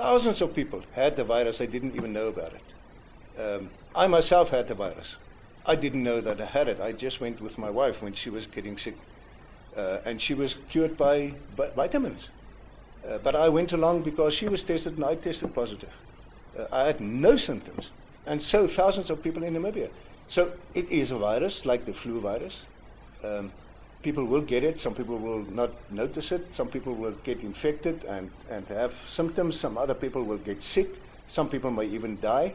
thousands of people had the virus, they didn't even know about it. I myself had the virus. I didn't know that I had it. I just went with my wife when she was getting sick. And she was cured by vitamins. But I went along because she was tested and I tested positive. I had no symptoms. And so thousands of people in Namibia. So it is a virus, like the flu virus. People will get it, some people will not notice it, some people will get infected and have symptoms, some other people will get sick, some people may even die.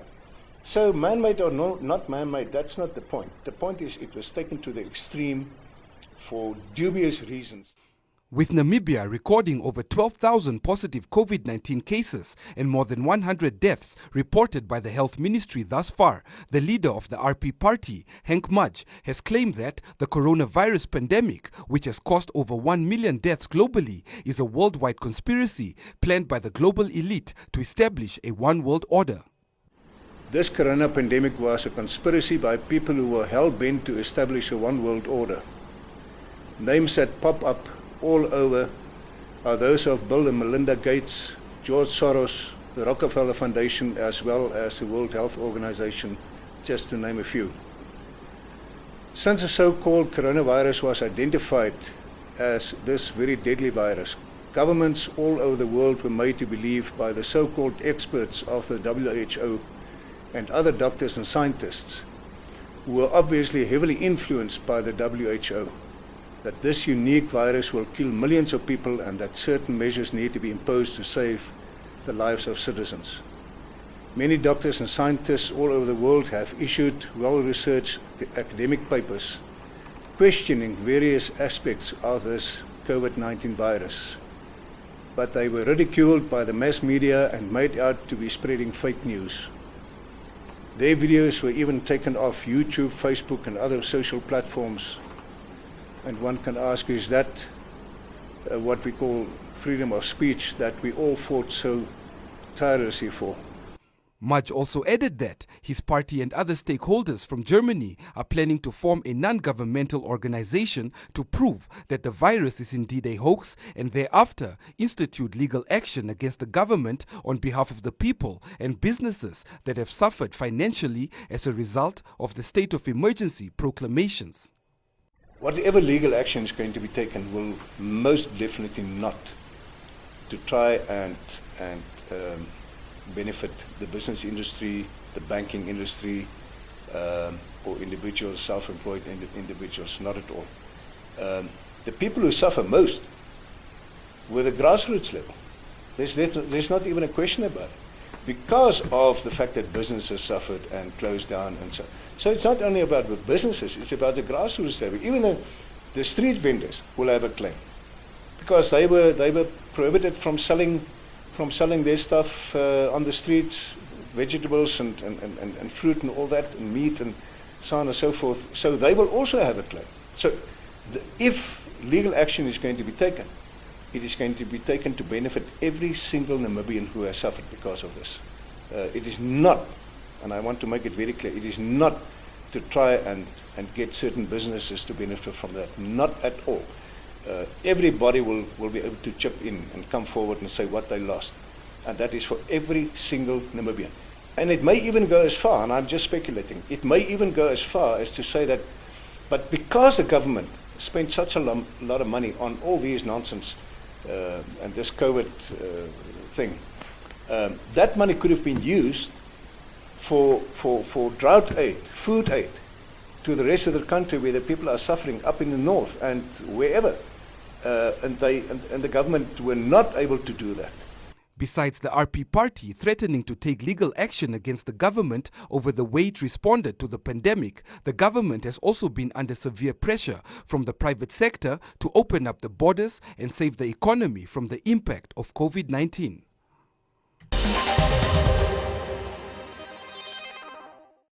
So man-made or not man-made, that's not the point. The point is it was taken to the extreme for dubious reasons. With Namibia recording over 12,000 positive COVID-19 cases and more than 100 deaths reported by the Health Ministry thus far, the leader of the RP party, Henk Mudge, has claimed that the coronavirus pandemic, which has caused over 1 million deaths globally, is a worldwide conspiracy planned by the global elite to establish a one-world order. This corona pandemic was a conspiracy by people who were hell-bent to establish a one-world order. Names that pop up all over are those of Bill and Melinda Gates, George Soros, the Rockefeller Foundation, as well as the World Health Organization, just to name a few. Since the so-called coronavirus was identified as this very deadly virus, governments all over the world were made to believe by the so-called experts of the WHO and other doctors and scientists, who were obviously heavily influenced by the WHO, that this unique virus will kill millions of people and that certain measures need to be imposed to save the lives of citizens. Many doctors and scientists all over the world have issued well-researched academic papers questioning various aspects of this COVID-19 virus, but they were ridiculed by the mass media and made out to be spreading fake news. Their videos were even taken off YouTube, Facebook, and other social platforms. And one can ask, is that what we call freedom of speech that we all fought so tirelessly for? Mudge also added that his party and other stakeholders from Germany are planning to form a non-governmental organization to prove that the virus is indeed a hoax and thereafter institute legal action against the government on behalf of the people and businesses that have suffered financially as a result of the state of emergency proclamations. Whatever legal action is going to be taken will most definitely not to try and benefit the business industry, the banking industry, or individuals, self-employed individuals, not at all. The people who suffer most were the grassroots level. There's not even a question about it, because of the fact that businesses suffered and closed down and so on. So it's not only about the businesses, it's about the grassroots level. Even the street vendors will have a claim, because they were prohibited from selling their stuff on the streets, vegetables and fruit and all that, and meat and so on and so forth. So they will also have a claim. So if legal action is going to be taken, it is going to be taken to benefit every single Namibian who has suffered because of this. It is not, and I want to make it very clear, it is not to try and get certain businesses to benefit from that. Not at all. Everybody will be able to chip in and come forward and say what they lost. And that is for every single Namibian. And it may even go as far, and I'm just speculating, it may even go as far as to say that, but because the government spent such a lot of money on all these nonsense and this COVID thing, that money could have been used for drought aid, food aid, to the rest of the country where the people are suffering up in the north and wherever. And the government were not able to do that. Besides the RP party threatening to take legal action against the government over the way it responded to the pandemic, the government has also been under severe pressure from the private sector to open up the borders and save the economy from the impact of COVID-19.